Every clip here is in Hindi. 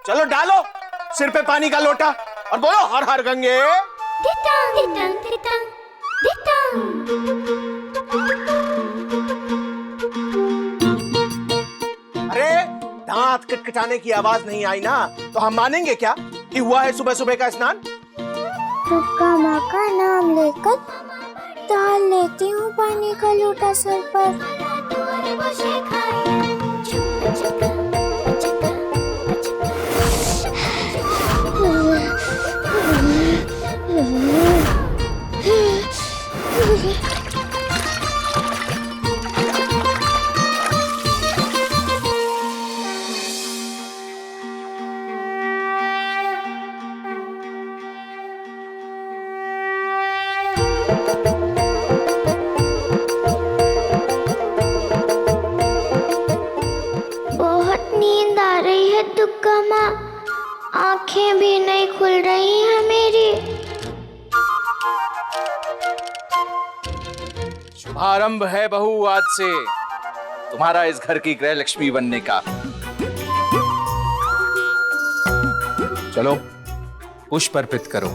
चलो डालो सिर पे पानी का लोटा और बोलो हर हर गंगे। अरे दांत खटखटाने की आवाज नहीं आई ना तो हम मानेंगे क्या कि हुआ है सुबह सुबह का स्नान? दुर्गा माँ का नाम लेकर डाल लेती हूँ पानी का लोटा सर पर। बहुत नींद आ रही है दुर्गा माँ, आंखें भी नहीं खुल रही हैं मेरी। शुभारंभ है बहू आज से तुम्हारा इस घर की गृह लक्ष्मी बनने का। चलो पुष्प अर्पित करो।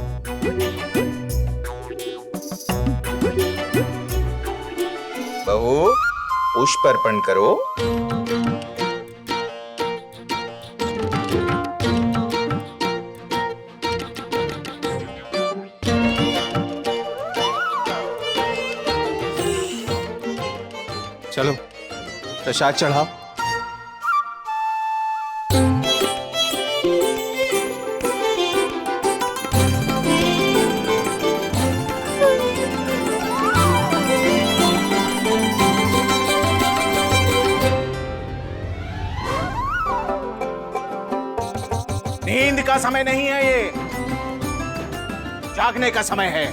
बहू पुष्प अर्पण करो। चलो प्रसाद चढ़ाओ। नींद का समय नहीं है ये, जागने का समय है।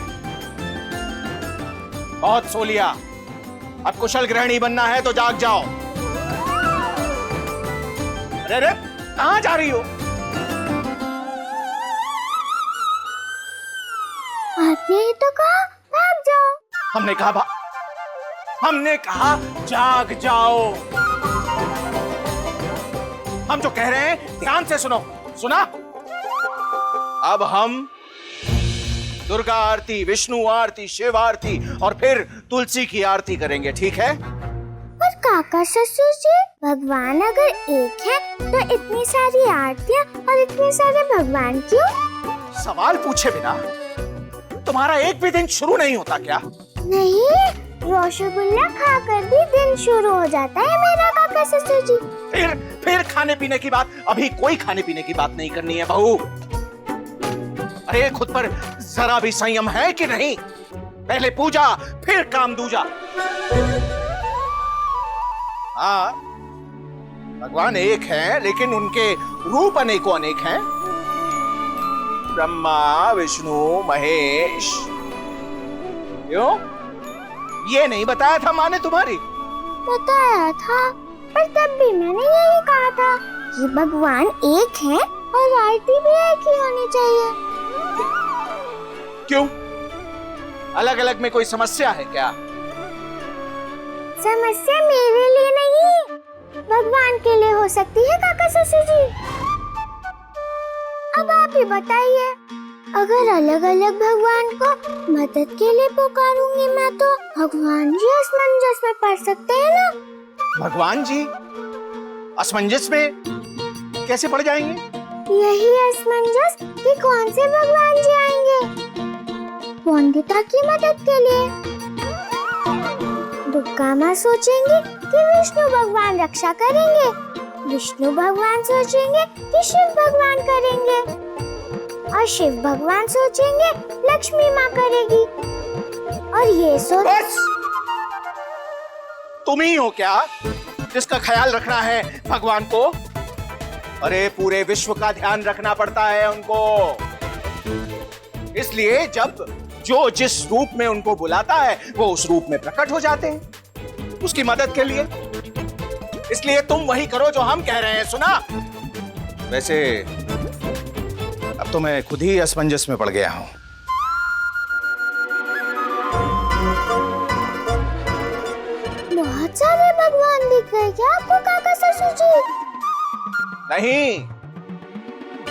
बहुत सो लिया, अब कुशल गृहिणी बनना है तो जाग जाओ। अरे अरे कहां जा रही हो? आपने ही तो कहा भाग जाओ। हमने कहा जाग जाओ। हम जो कह रहे हैं ध्यान से सुनो। सुना? अब हम दुर्गा आरती, विष्णु आरती, शिव आरती और फिर तुलसी की आरती करेंगे, ठीक है? पर काका ससुर जी, भगवान अगर एक है तो इतनी सारी आरतियाँ और इतने सारे भगवान क्यों? सवाल पूछे बिना तुम्हारा एक भी दिन शुरू नहीं होता क्या? नहीं, रसगुल्ला खाकर भी दिन शुरू हो जाता है मेरा काका ससुर जी। फिर खाने पीने की बात? अभी कोई खाने पीने की बात नहीं करनी है बहू। अरे खुद पर जरा भी संयम है कि नहीं? पहले पूजा फिर काम दूजा। हाँ, भगवान एक है लेकिन उनके रूप अनेकों अनेक हैं। ब्रह्मा, विष्णु, महेश। क्यों? ये नहीं बताया था माँ ने तुम्हारी? बताया था, पर तब भी मैंने यही कहा था कि भगवान एक है और आरती भी एक ही होनी चाहिए। क्यों? अलग अलग में कोई समस्या है क्या? समस्या मेरे लिए नहीं, भगवान के लिए हो सकती है काका ससुर जी। अब आप ही बताइए, अगर अलग अलग भगवान को मदद के लिए पुकारूंगी मैं तो भगवान जी असमंजस में पड़ सकते हैं ना? भगवान जी असमंजस में कैसे पड़ जाएंगे? यही असमंजस कि कौन से भगवान जी आएंगे वंदिता की मदद के लिए। दुर्गा माँ सोचेंगे कि विष्णु भगवान रक्षा करेंगे, विष्णु भगवान सोचेंगे कि शिव भगवान करेंगे और शिव भगवान सोचेंगे लक्ष्मी माँ करेगी। और ये सोच बस तुम ही हो क्या जिसका ख्याल रखना है भगवान को? अरे पूरे विश्व का ध्यान रखना पड़ता है उनको, इसलिए जब जो जिस रूप में उनको बुलाता है वो उस रूप में प्रकट हो जाते हैं उसकी मदद के लिए। इसलिए तुम वही करो जो हम कह रहे हैं। सुना? वैसे अब तो मैं खुद ही असमंजस में पड़ गया हूं। बहुत सारे भगवान दिख गए क्या आपको काका ससुर जी? नहीं,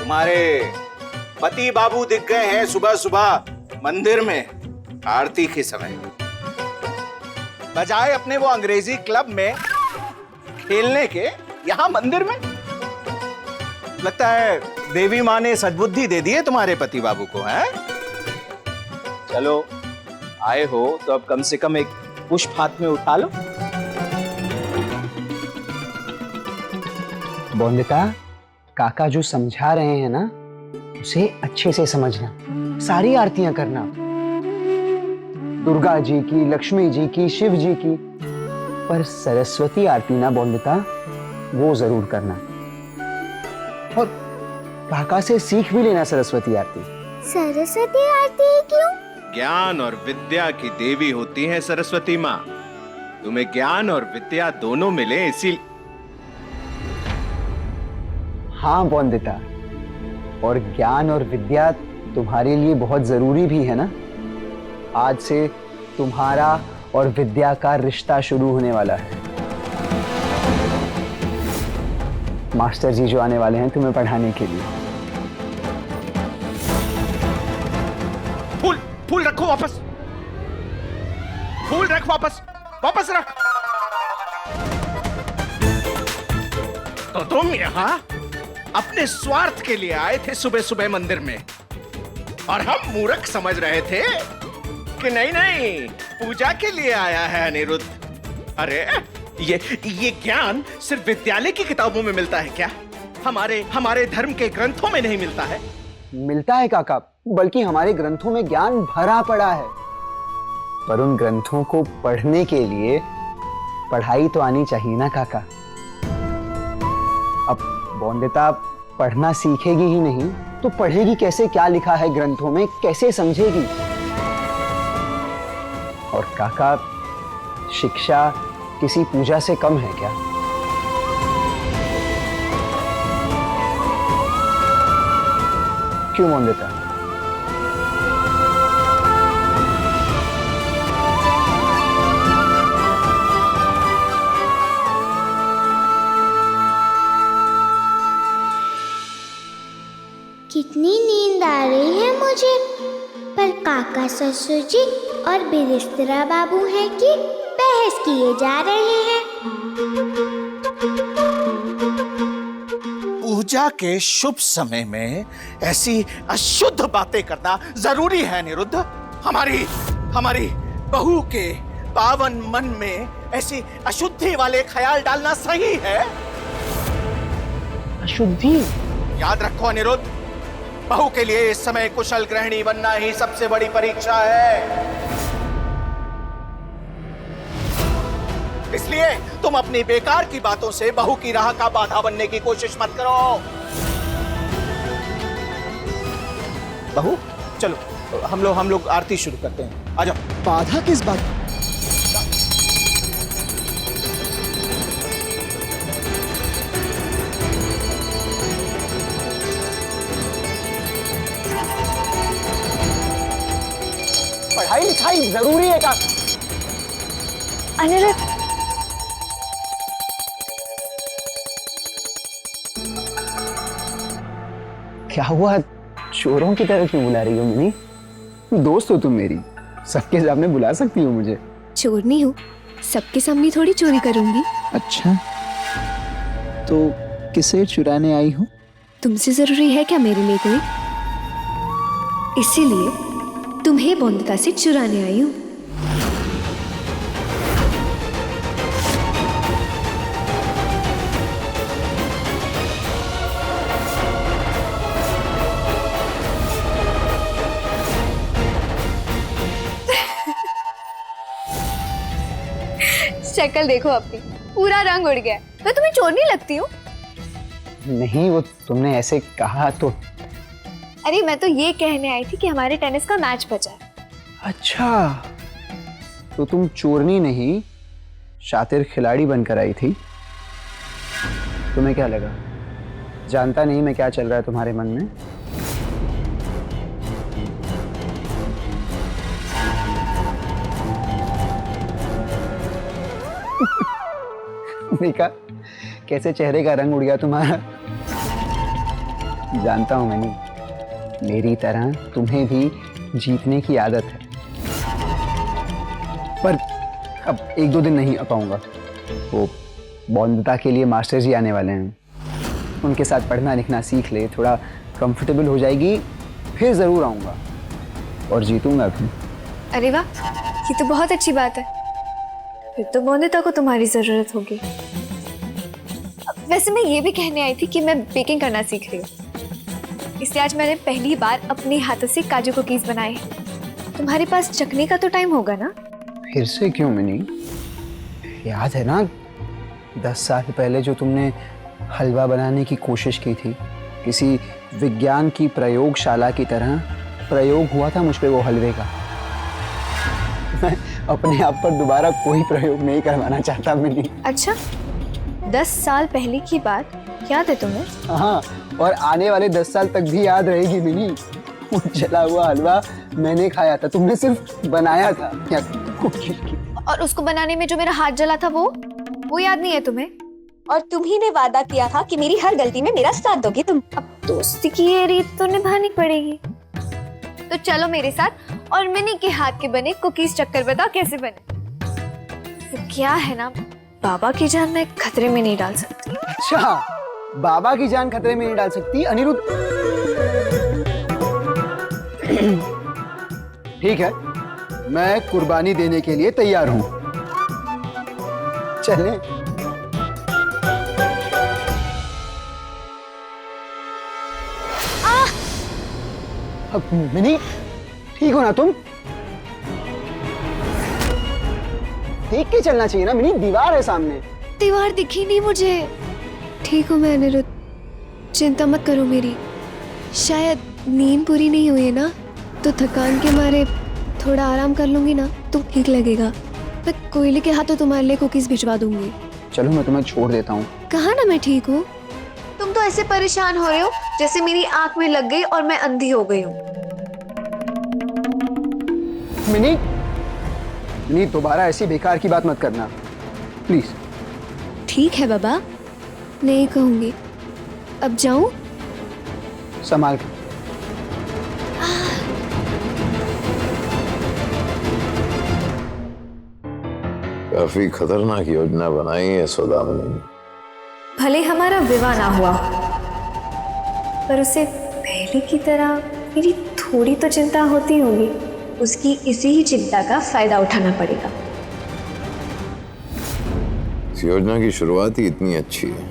तुम्हारे पति बाबू दिख गए हैं सुबह सुबह मंदिर में आरती के समय, बजाय अपने वो अंग्रेजी क्लब में खेलने के यहाँ मंदिर में। लगता है देवी माँ ने सद्बुद्धि दे दी है तुम्हारे पति बाबू को, हैं? चलो आए हो तो अब कम से कम एक पुष्प हाथ में उठा लो। बोंदिता, काका जो समझा रहे हैं ना, उसे अच्छे से समझना, सारी आरतियां करना, दुर्गा जी की, लक्ष्मी जी की, शिव जी की, पर सरस्वती आरती ना बोंदिता, वो जरूर करना। और काका से सीख भी लेना सरस्वती आरती। सरस्वती आरती क्यों? ज्ञान और विद्या की देवी होती है सरस्वती माँ। तुम्हें ज्ञान और विद्या दोनों मिले, इसी। हाँ बोंदिता, और ज्ञान और विद्या तुम्हारे लिए बहुत जरूरी भी है ना। आज से तुम्हारा और विद्या का रिश्ता शुरू होने वाला है। मास्टर जी जो आने वाले हैं तुम्हें पढ़ाने के लिए। फूल फूल रखो वापस, फूल रख वापस, वापस रख। तो तुम यहाँ अपने स्वार्थ के लिए आए थे सुबह सुबह मंदिर में, और हम मूर्ख समझ रहे थे कि नहीं नहीं पूजा के लिए आया है अनिरुद्ध। अरे ये ज्ञान सिर्फ विद्यालय की किताबों में मिलता है क्या? हमारे धर्म के ग्रंथों में नहीं मिलता है? मिलता है काका, बल्कि हमारे ग्रंथों में ज्ञान भरा पड़ा है, पर उन ग्रंथों को पढ़ने के लिए पढ़ाई तो आनी चाहिए ना काका। अब बोंदिता पढ़ना सीखेगी ही नहीं तो पढ़ेगी कैसे? क्या लिखा है ग्रंथों में कैसे समझेगी? और काका, शिक्षा किसी पूजा से कम है क्या? क्यों बोंदिता? कितनी नींद आ रही है मुझे, पर काका ससुर जी और बिरिस्तरा बाबू हैं कि बहस किए जा रहे हैं। पूजा के शुभ समय में ऐसी अशुद्ध बातें करना जरूरी है अनिरुद्ध? हमारी बहू के पावन मन में ऐसी अशुद्धि वाले ख्याल डालना सही है? अशुद्धि? याद रखो अनिरुद्ध, बहू के लिए इस समय कुशल गृहिणी बनना ही सबसे बड़ी परीक्षा है। इसलिए तुम अपनी बेकार की बातों से बहू की राह का बाधा बनने की कोशिश मत करो। बहू चलो हम लोग आरती शुरू करते हैं, आ जाओ। बाधा किस बात? पढ़ाई लिखाई जरूरी है का? अनिरुद्ध, क्या हुआ? चोरों की तरह क्यों बुला रही हो मिनी? दोस्त हो तुम मेरी, सबके सामने बुला सकती हो मुझे। चोर नहीं हूँ, सबके सामने थोड़ी चोरी करूंगी। अच्छा, तो किसे चुराने आई हो? तुमसे जरूरी है क्या मेरे लिए कोई? इसीलिए तुम्हें बोंदिता से चुराने आई हूँ। शक्ल देखो अपनी, पूरा रंग उड़ गया। मैं तुम्हें चोर नहीं लगती हूँ? नहीं, वो तुमने ऐसे कहा तो। अरे मैं तो ये कहने आई थी कि हमारे टेनिस का मैच बचा है। अच्छा, तो तुम चोरनी नहीं, शातिर खिलाड़ी बनकर आई थी। तुम्हें क्या लगा? जानता नहीं मैं क्या चल रहा है तुम्हारे मन में? देखा कैसे चेहरे का रंग उड़ गया तुम्हारा? जानता हूँ मैंने, मेरी तरह तुम्हें भी जीतने की आदत है, पर अब 1-2 दिन नहीं आ पाऊंगा। वो बॉन्दिता के लिए मास्टर जी आने वाले हैं, उनके साथ पढ़ना लिखना सीख ले, थोड़ा कंफर्टेबल हो जाएगी, फिर ज़रूर आऊँगा और जीतूंगा भी। अरे वाह, ये तो बहुत अच्छी बात है। फिर तो बॉन्दिता को तुम्हारी जरूरत होगी। वैसे मैं ये भी कहने आई थी कि मैं बेकिंग करना सीख रही हूँ, इसलिए आज मैंने पहली बार अपने हाथों से काजू कुकीज बनाए। तुम्हारे पास चखने का तो टाइम होगा ना? फिर से क्यों मिनी? याद है ना 10 साल पहले जो तुमने हलवा बनाने की कोशिश की थी, किसी विज्ञान की प्रयोगशाला की तरह प्रयोग हुआ था मुझ पे वो हलवे का। मैं अपने आप पर दोबारा कोई प्रयोग नहीं करवाना चाहता मिनी। अच्छा, 10 साल पहले की बात याद है तुम्हें? हाँ, और आने वाले 10 साल तक भी याद रहेगी मिनी। वो जला हुआ हलवा मैंने खाया था, तुमने सिर्फ बनाया था या कोशिश की। और उसको बनाने में जो मेरा हाथ जला था वो याद नहीं है तुम्हें? और तुम्ही ने वादा किया था कि मेरी हर गलती में मेरा साथ दोगी तुम। अब दोस्ती की ये रीत तो निभानी पड़ेगी। तो चलो मेरे साथ और मिनी के हाथ के बने कुकीज चक्कर बताओ कैसे बने। वो क्या है ना, बाबा की जान मैं खतरे में नहीं डाल सकती। अच्छा, बाबा की जान खतरे में नहीं डाल सकती अनिरुद्ध? ठीक है, मैं कुर्बानी देने के लिए तैयार हूं। चलें? अब मिनी, ठीक हो ना तुम? देख के चलना चाहिए ना मिनी, दीवार है सामने। दीवार दिखी नहीं मुझे। ठीक हूँ मैं अनिरुद्ध, चिंता मत करो मेरी। शायद नींद पूरी नहीं हुई है ना, तो थकान के मारे थोड़ा आराम कर लूंगी ना तो ठीक लगेगा। मैं कोयले के हाथों तुम्हारे लिए कुकीज भिजवा दूंगी। चलो मैं तुम्हें छोड़ देता हूँ। कहा ना मैं ठीक हूँ। तुम तो ऐसे परेशान हो रहे हो जैसे मेरी आंख में लग गई और मैं अंधी हो गई हूँ। मिनी, मिनी दोबारा ऐसी बेकार की बात मत करना प्लीज। ठीक है बाबा, नहीं कहूंगी। अब जाऊं? संभाल के। काफी खतरनाक योजना बनाई है सौदामिनी ने। भले हमारा विवाह ना हुआ, पर उसे पहले की तरह मेरी थोड़ी तो चिंता होती होगी। उसकी इसी ही चिंता का फायदा उठाना पड़ेगा। इस योजना की शुरुआत ही इतनी अच्छी है,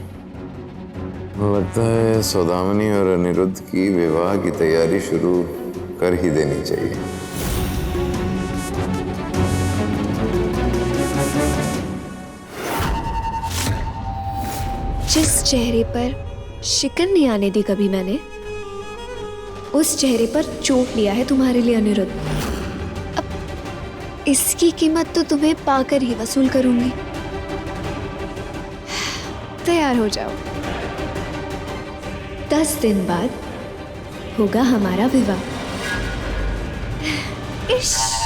लगता है सौदामिनी और अनिरुद्ध की विवाह की तैयारी शुरू कर ही देनी चाहिए। जिस चेहरे पर शिकन नहीं आने दी कभी मैंने, उस चेहरे पर चोट लिया है तुम्हारे लिए अनिरुद्ध। अब इसकी कीमत तो तुम्हें पाकर ही वसूल करूंगी। तैयार हो जाओ, 10 दिन बाद होगा हमारा विवाह। इश्क